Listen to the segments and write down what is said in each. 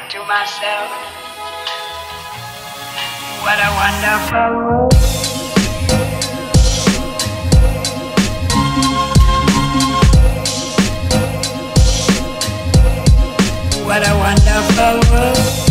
to myself, what a wonderful world. What a wonderful world.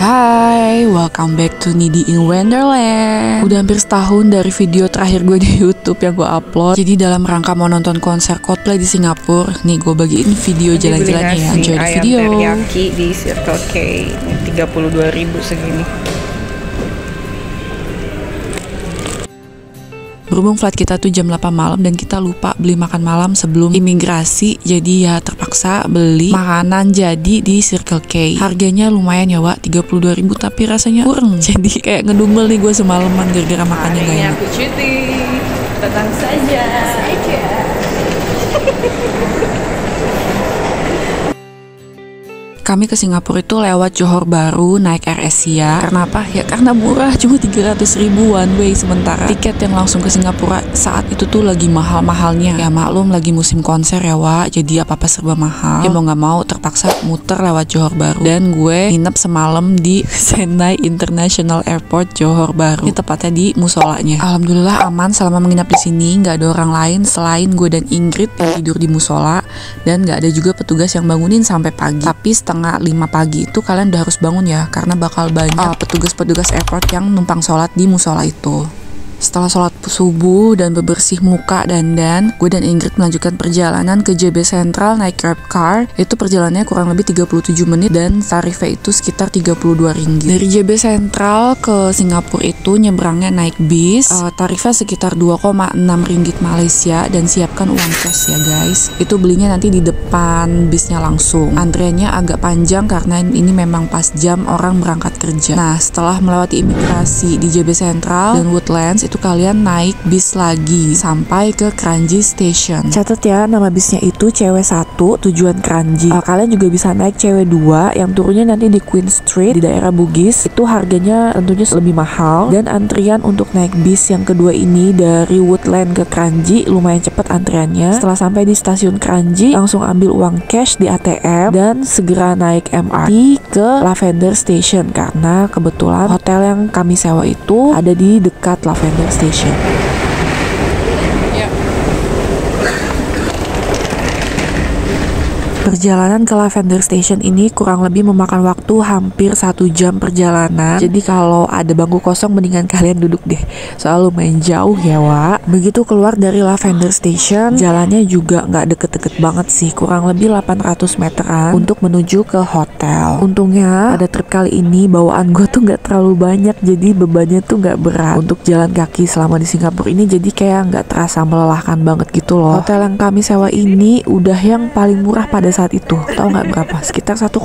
Hai, welcome back to Nidi in Wonderland. Udah hampir setahun dari video terakhir gue di YouTube yang gue upload. Jadi dalam rangka mau nonton konser Coldplay di Singapura, nih gue bagiin video jalan-jalannya ya. Enjoy the video. Ayam teriyaki di Circle K 32.000 segini. Berhubung flight kita tuh jam 8 malam dan kita lupa beli makan malam sebelum imigrasi, jadi ya terpaksa beli makanan jadi di Circle K. Harganya lumayan ya Wak, 32.000, tapi rasanya kurang. Jadi kayak ngedumel nih gue semalaman gara-gara makannya gak enak. Aku cuti, datang saja. Kami ke Singapura itu lewat Johor Bahru naik Air Asia. Karena apa? Ya karena murah, cuma 300.000 one way. Sementara tiket yang langsung ke Singapura saat itu tuh lagi mahal-mahalnya. Ya maklum lagi musim konser ya Wak, jadi apa-apa serba mahal. Ya mau gak mau terpaksa muter lewat Johor Bahru. Dan gue nginep semalam di Senai International Airport Johor Bahru. Ini tepatnya di musolanya. Alhamdulillah aman selama menginap di sini. Gak ada orang lain selain gue dan Ingrid yang tidur di musola. Dan gak ada juga petugas yang bangunin sampai pagi. Tapi setengah 5 pagi itu kalian udah harus bangun ya, karena bakal banyak petugas-petugas airport yang numpang sholat di musola itu. Setelah sholat subuh dan bebersih muka dan gue dan Ingrid melanjutkan perjalanan ke JB Central naik Grab Car. Itu perjalanannya kurang lebih 37 menit dan tarifnya itu sekitar 32 ringgit. Dari JB Central ke Singapura itu nyebrangnya naik bis. Tarifnya sekitar 2,6 ringgit Malaysia dan siapkan uang cash ya guys. Itu belinya nanti di depan bisnya langsung. Antriannya agak panjang karena ini memang pas jam orang berangkat kerja. Nah, setelah melewati imigrasi di JB Central dan Woodlands, itu kalian naik bis lagi sampai ke Kranji Station. Catat ya, nama bisnya itu cewek 1 tujuan Kranji. Kalian juga bisa naik cewek 2 yang turunnya nanti di Queen Street di daerah Bugis. Itu harganya tentunya lebih mahal, dan antrian untuk naik bis yang kedua ini dari Woodland ke Kranji lumayan cepat antriannya. Setelah sampai di stasiun Kranji, langsung ambil uang cash di ATM dan segera naik MRT ke Lavender Station karena kebetulan hotel yang kami sewa itu ada di dekat Lavender Station. Perjalanan ke Lavender Station ini kurang lebih memakan waktu hampir 1 jam perjalanan. Jadi kalau ada bangku kosong mendingan kalian duduk deh, soalnya lumayan jauh ya Wak. Begitu keluar dari Lavender Station, jalannya juga nggak deket-deket banget sih, kurang lebih 800 meteran untuk menuju ke hotel. Untungnya pada trip kali ini bawaan gue tuh nggak terlalu banyak, jadi bebannya tuh nggak berat untuk jalan kaki selama di Singapura ini. Jadi kayak nggak terasa melelahkan banget gitu loh. Hotel yang kami sewa ini udah yang paling murah pada saat itu. Tahu nggak berapa? Sekitar 1,6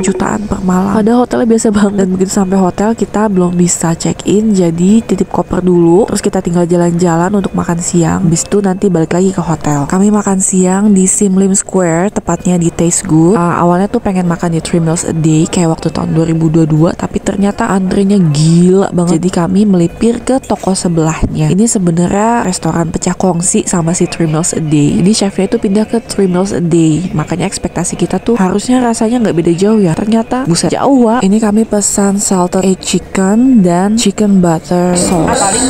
jutaan per malam. Padahal hotelnya biasa banget. Dan begitu sampai hotel kita belum bisa check in, jadi titip koper dulu. Terus kita tinggal jalan-jalan untuk makan siang. Habis itu nanti balik lagi ke hotel. Kami makan siang di Sim Lim Square, tepatnya di Taste Good. Awalnya tuh pengen makan di 3 meals a day kayak waktu tahun 2022, tapi ternyata antrenya gila banget. Jadi kami melipir ke toko sebelahnya. Ini sebenarnya restoran pecah kongsi sama si 3 meals a day. Ini chefnya itu pindah ke 3 meals a day. Makanya ekspektasi kita tuh harusnya rasanya nggak beda jauh ya, ternyata buset jauh Wak. Ini kami pesan salted egg chicken dan chicken butter sauce. Paling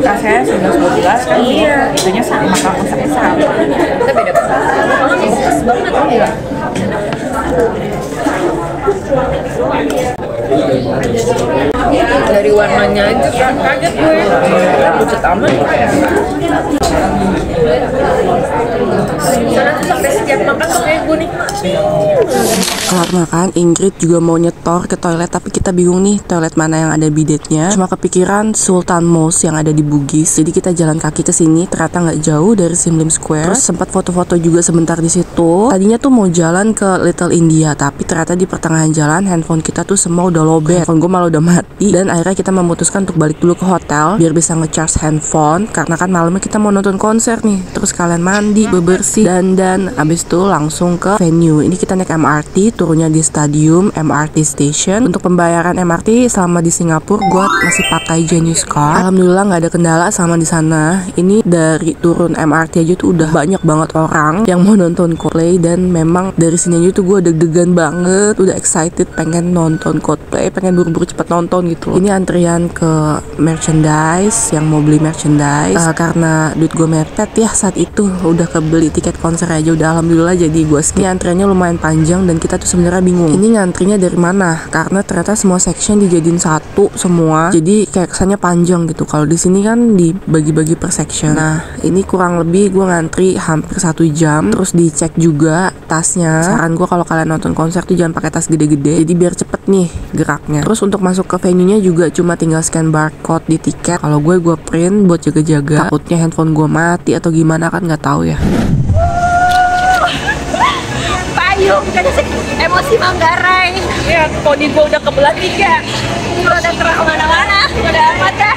rasanya 11-12 kan, iya itunya sama, masaknya sama. Kita beda bekas banget ya. Dari warnanya aja kan kaget gue, buset amat. Sana tuh sampai setiap makan tuh kayak gue nih. Kelar makan, Ingrid juga mau nyetor ke toilet, tapi kita bingung nih toilet mana yang ada bidetnya. Cuma kepikiran Sultan Mosque yang ada di Bugis. Jadi kita jalan kaki ke sini, ternyata nggak jauh dari Sim Lim Square. Terus sempat foto-foto juga sebentar di situ. Tadinya tuh mau jalan ke Little India, tapi ternyata di pertengahan jalan handphone kita tuh semua udah lowbat. Handphone gue malah udah mati. Dan akhirnya kita memutuskan untuk balik dulu ke hotel biar bisa ngecharge handphone, karena kan malamnya kita mau nonton konser nih. Terus kalian mandi, bebersih, dan abis itu langsung ke venue. Ini kita naik MRT turunnya di stadium MRT station. Untuk pembayaran MRT selama di Singapura gue masih pakai Genius Card. Alhamdulillah nggak ada kendala sama di sana. Ini dari turun MRT aja tuh udah banyak banget orang yang mau nonton Coldplay, dan memang dari sini aja tuh gue deg-degan banget, udah excited pengen nonton Coldplay, pengen buru-buru cepet nonton gitu. Ini antrian ke merchandise, yang mau beli merchandise karena duit gue mepet ya saat itu, udah kebeli tiket konser aja udah alhamdulillah jadi gue skip. Ini antriannya lumayan panjang dan kita tuh sebenarnya bingung ini ngantrinya dari mana, karena ternyata semua section dijadiin satu semua, jadi kayak kesannya panjang gitu. Kalau di sini kan dibagi-bagi per section. Nah ini kurang lebih gue ngantri hampir 1 jam, terus dicek juga tasnya. Saran gue kalau kalian nonton konser tuh jangan pakai tas gede-gede, jadi biar cepet nih geraknya. Terus untuk masuk ke venue-nya juga cuma tinggal scan barcode di tiket. Kalau gue print buat jaga-jaga, takutnya handphone gue mati atau gimana kan nggak tahu ya. Payung, kan emosi Manggarai. Ya, poni gue udah kebelah 3. Udah terang kemana-mana, udah amat dah.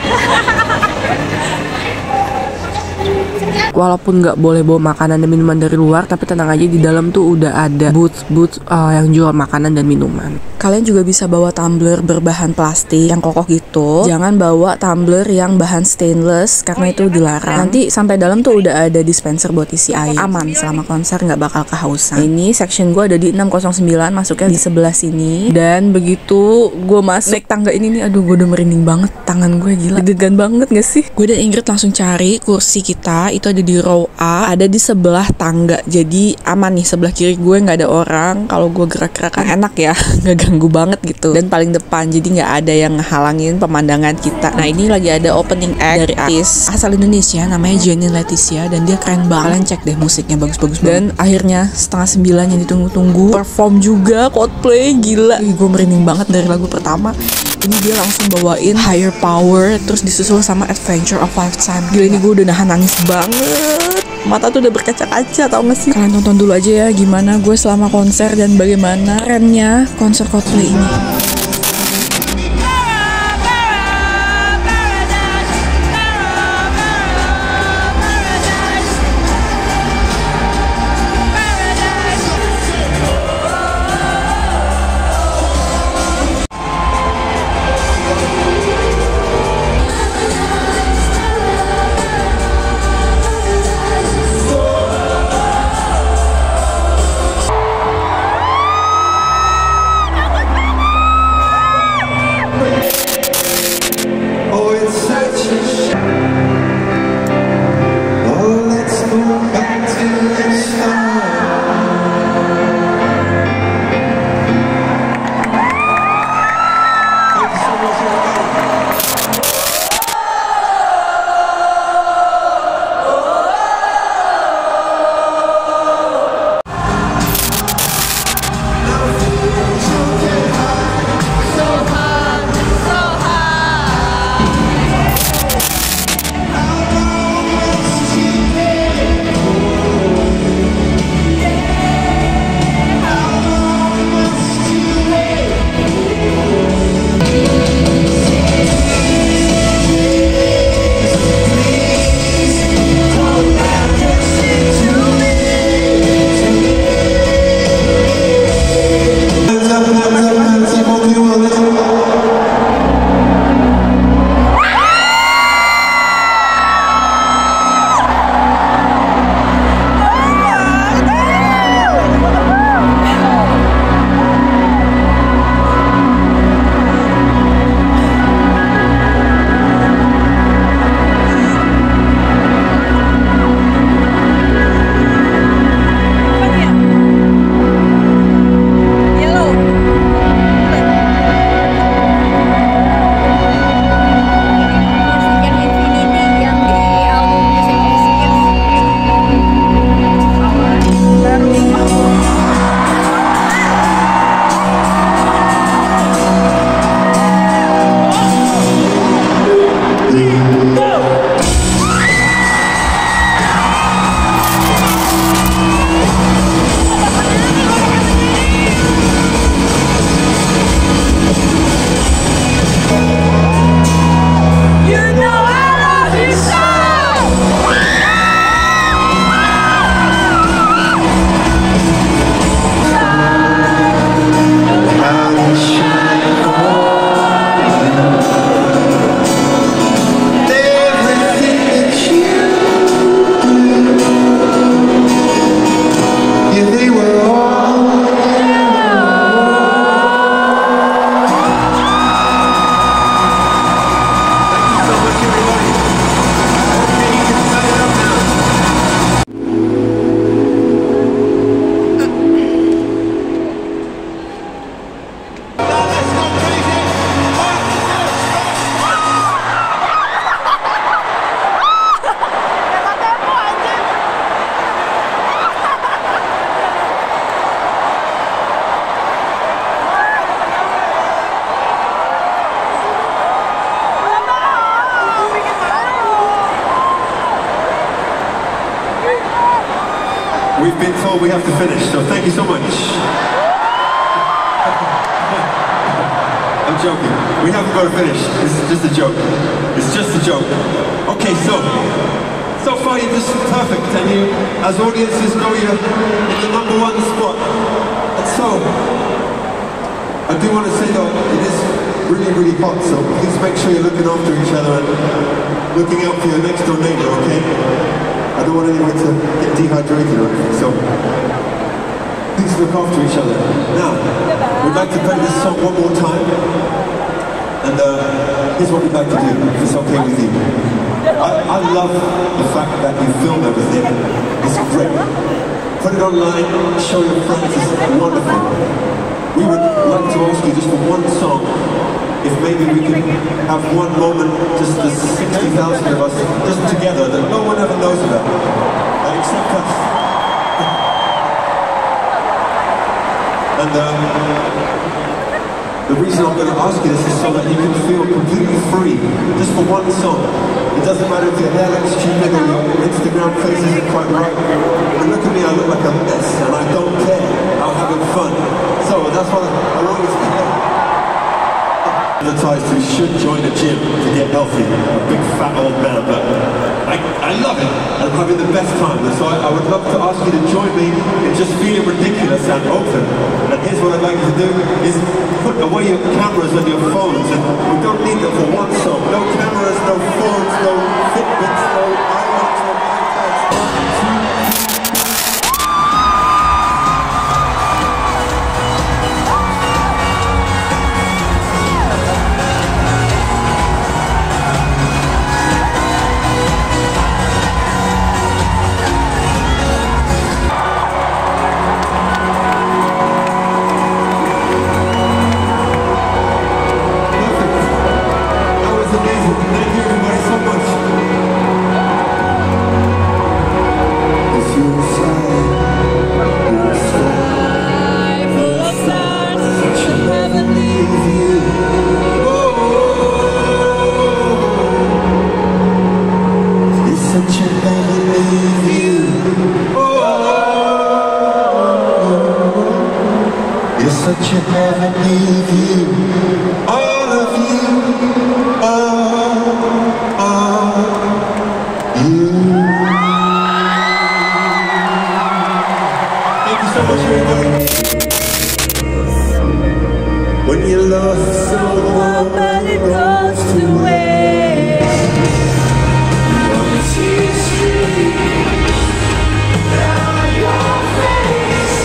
Walaupun nggak boleh bawa makanan dan minuman dari luar, tapi tenang aja di dalam tuh udah ada booth yang jual makanan dan minuman. Kalian juga bisa bawa tumbler berbahan plastik yang kokoh gitu. Jangan bawa tumbler yang bahan stainless karena itu dilarang. Nanti sampai dalam tuh udah ada dispenser buat isi air. Aman selama konser, nggak bakal kehausan. Ini section gue ada di 609, masuknya di sebelah sini. Dan begitu gue masuk naik tangga ini nih, aduh gue udah merinding banget, tangan gue gila, deg-degan banget gak sih? Gue dan Ingrid langsung cari kursi kita, itu ada di row A, ada di sebelah tangga, jadi aman nih. Sebelah kiri gue nggak ada orang, kalau gue gerak-gerak kan enak ya, nggak ganggu banget gitu. Dan paling depan, jadi nggak ada yang ngehalangin pemandangan kita. Nah ini lagi ada opening act dari artis asal Indonesia namanya Jenny Leticia, dan dia keren banget. Kalian cek deh, musiknya bagus-bagus banget. Dan akhirnya 8:30 yang ditunggu-tunggu perform juga Coldplay, gila. Gue merinding banget dari lagu pertama. Ini dia langsung bawain Higher Power, terus disusul sama Adventure of Lifetime. Gila, ini gue udah nahan nangis banget. Mata tuh udah berkaca-kaca, tau gak sih? Kalian tonton dulu aja ya gimana gue selama konser dan bagaimana kerennya konser Coldplay ini. We've been told we have to finish, so thank you so much. I'm joking. We haven't got to finish. This is just a joke. It's just a joke. Okay, so far you're just perfect, and you, as audiences know, you're in the #1 spot. And so, I do want to say though, it is really, really hot, so please make sure you're looking after each other and looking out for your next door neighbor, okay? I don't want anyone to get dehydrated or anything, so please look after each other. Now, we'd like to play this song one more time, and here's what we'd like to do, if it's okay with you. I love the fact that you film everything. It's great. Put it online, show your friends, it's wonderful. We would like to ask you just for one song, if maybe we can have one moment, just the 60,000 of us, just together, that no one ever knows about, except us. And the reason I'm going to ask you this is so that you can feel completely free, just for one song. It doesn't matter if your hair looks stupid or your Instagram face isn't quite right. But look at me, I look like a mess, and I don't care. I'm having fun. So that's what I want you to do. Advertised who should join a gym to get healthy. A big fat old man, but I love it. I'm having the best time. And so I would love to ask you to join me in just feeling ridiculous and open. And here's what I'd like you to do, is put away your cameras and your phones. And we don't need them for one song. No cameras, no phones, no Fitbits, no iPhones, no iPads. Such a heavenly view, all of you, you. Thank you so much, everybody. When you love so warm, but it goes to waste. On the street, down your face.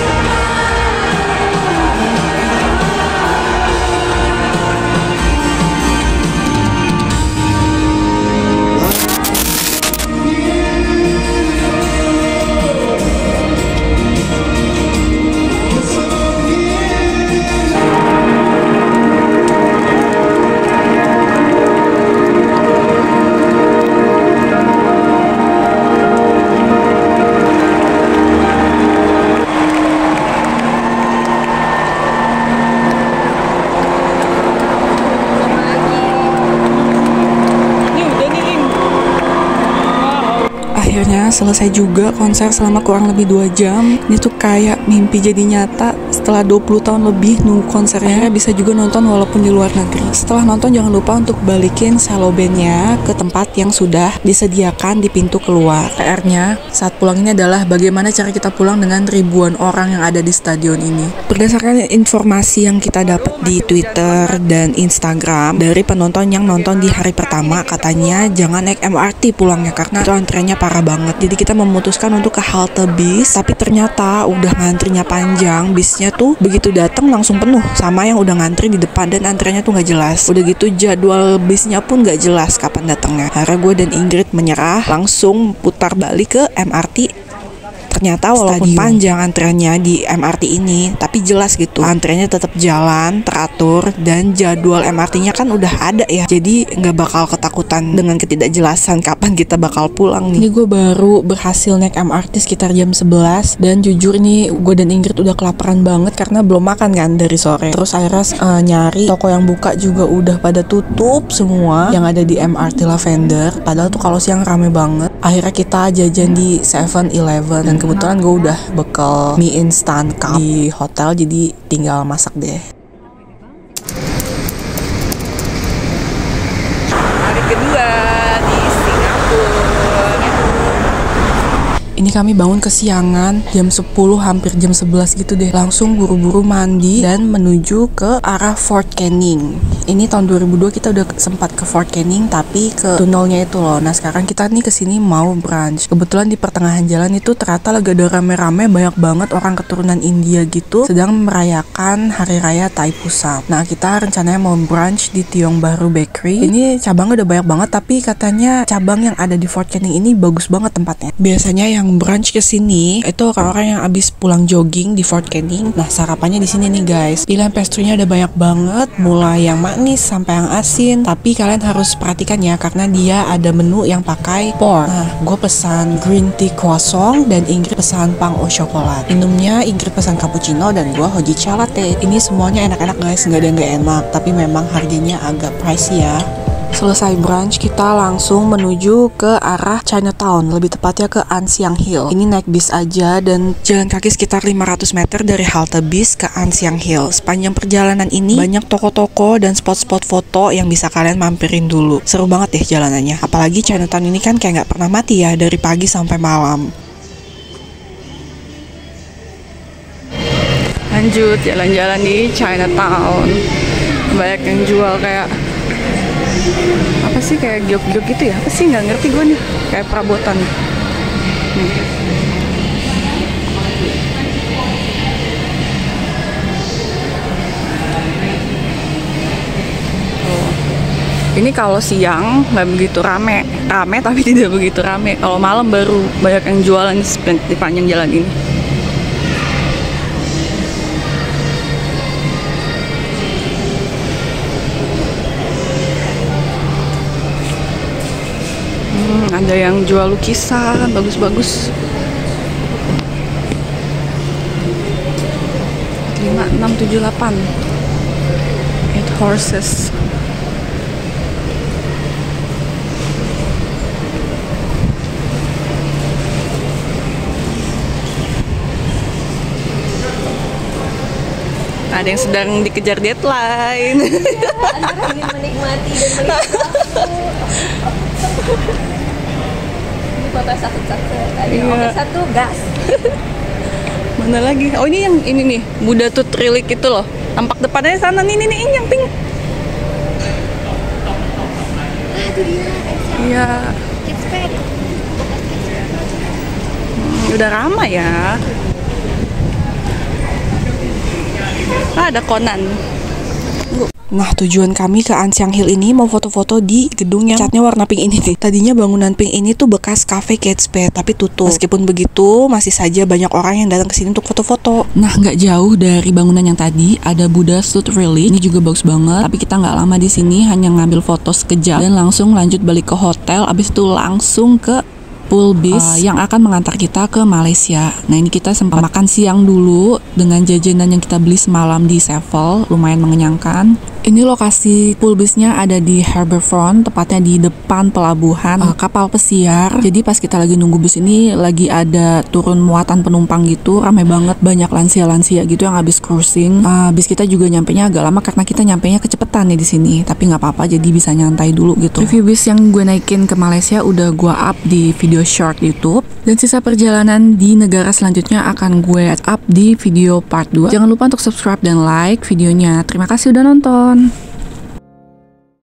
Akhirnya selesai juga konser selama kurang lebih 2 jam. Ini tuh kayak mimpi jadi nyata. Setelah 20 tahun lebih nunggu konsernya, bisa juga nonton walaupun di luar negeri. Setelah nonton jangan lupa untuk balikin cello bandnya ke tempat yang sudah disediakan di pintu keluar. PR-nya saat pulang ini adalah bagaimana cara kita pulang dengan ribuan orang yang ada di stadion ini. Berdasarkan informasi yang kita dapat di Twitter dan Instagram dari penonton yang nonton di hari pertama, katanya jangan naik MRT pulangnya karena itu antreannya parah banget. Jadi kita memutuskan untuk ke halte bis, tapi ternyata udah ngantrinya panjang. Bisnya tuh begitu datang langsung penuh sama yang udah ngantri di depan, dan antriannya tuh nggak jelas. Udah gitu jadwal bisnya pun nggak jelas kapan datangnya. Akhirnya gue dan Ingrid menyerah, langsung putar balik ke MRT. Ternyata walaupun panjang antreannya di MRT ini, tapi jelas gitu antreannya tetap jalan, teratur, dan jadwal MRT-nya kan udah ada ya. Jadi nggak bakal ketakutan dengan ketidakjelasan kapan kita bakal pulang nih. Ini gue baru berhasil naik MRT sekitar jam 11, dan jujur ini gue dan Ingrid udah kelaparan banget karena belum makan kan dari sore. Terus akhirnya nyari toko yang buka juga udah pada tutup semua yang ada di MRT Lavender. Padahal tuh kalau siang rame banget. Akhirnya kita jajan di 7-Eleven, dan kebetulan kebetulan gue udah bekal mie instan cup di hotel, jadi tinggal masak deh. Hari kedua di Singapura. Ini kami bangun kesiangan, jam 10 hampir jam 11 gitu deh. Langsung buru-buru mandi dan menuju ke arah Fort Canning. Ini tahun 2002 kita udah sempat ke Fort Canning, tapi ke tunnelnya itu loh. Nah sekarang kita nih kesini mau brunch. Kebetulan di pertengahan jalan itu ternyata lagi ada rame-rame, banyak banget orang keturunan India gitu sedang merayakan Hari Raya Thaipusam. Nah kita rencananya mau brunch di Tiong Bahru Bakery. Ini cabangnya udah banyak banget, tapi katanya cabang yang ada di Fort Canning ini bagus banget tempatnya. Biasanya yang brunch kesini itu orang-orang yang abis pulang jogging di Fort Canning. Nah sarapannya di sini nih guys. Pilihan pastry-nya ada banyak banget, mulai yang manis sampai yang asin. Tapi kalian harus perhatikan ya, karena dia ada menu yang pakai pork. Nah gue pesan green tea croissant dan Ingrid pesan pang au chocolat. Minumnya Ingrid pesan cappuccino dan gue hojicha latte. Ini semuanya enak-enak guys, nggak ada yang nggak enak. Tapi memang harganya agak pricey ya. Selesai brunch, kita langsung menuju ke arah Chinatown, lebih tepatnya ke Ann Siang Hill. Ini naik bis aja dan jalan kaki sekitar 500 meter dari halte bis ke Ann Siang Hill. Sepanjang perjalanan ini banyak toko-toko dan spot-spot foto yang bisa kalian mampirin dulu. Seru banget deh jalanannya. Apalagi Chinatown ini kan kayak nggak pernah mati ya, dari pagi sampai malam. Lanjut jalan-jalan di Chinatown. Banyak yang jual kayak apa sih, kayak giok-giok gitu ya, apa sih nggak ngerti gue nih, kayak perabotan. Ini kalau siang nggak begitu rame tapi tidak begitu rame. Kalau malam baru banyak yang jualan di panjang jalan ini. Ada yang jual lukisan bagus-bagus. 5, 6, 7, 8 8 horses. Ada yang sedang dikejar deadline. Antara ingin menikmati dan melihat ini foto satu-satu tadi. Iya. Oke, satu gas. Mana lagi? Oh ini yang ini nih, Buddha Tooth Relic itu loh. Tampak depannya sana nih ini yang pink. Itu dia. Iya. Kids Pack. Udah ramai ya. Ada Conan. Nah tujuan kami ke Ann Siang Hill ini mau foto-foto di gedung yang catnya warna pink ini nih. Tadinya bangunan pink ini tuh bekas cafe Kate Spade, tapi tutup. Meskipun begitu masih saja banyak orang yang datang ke sini untuk foto-foto. Nah nggak jauh dari bangunan yang tadi ada Buddha Tooth Relic. Ini juga bagus banget. Tapi kita nggak lama di sini, hanya ngambil foto sekejap dan langsung lanjut balik ke hotel. Abis itu langsung ke pool bis yang akan mengantar kita ke Malaysia. Nah ini kita sempat makan siang dulu dengan jajanan yang kita beli semalam di Sevel, lumayan mengenyangkan. Ini lokasi pool bisnya ada di Harbourfront, tepatnya di depan pelabuhan kapal pesiar. Jadi pas kita lagi nunggu bus ini lagi ada turun muatan penumpang gitu, ramai banget, banyak lansia-lansia gitu yang habis cruising. Bis kita juga nyampenya agak lama karena kita nyampenya kecepetan nih di sini, tapi nggak apa-apa, jadi bisa nyantai dulu gitu. Review bis yang gue naikin ke Malaysia udah gue up di video short YouTube, dan sisa perjalanan di negara selanjutnya akan gue up di video part 2. Jangan lupa untuk subscribe dan like videonya. Terima kasih udah nonton.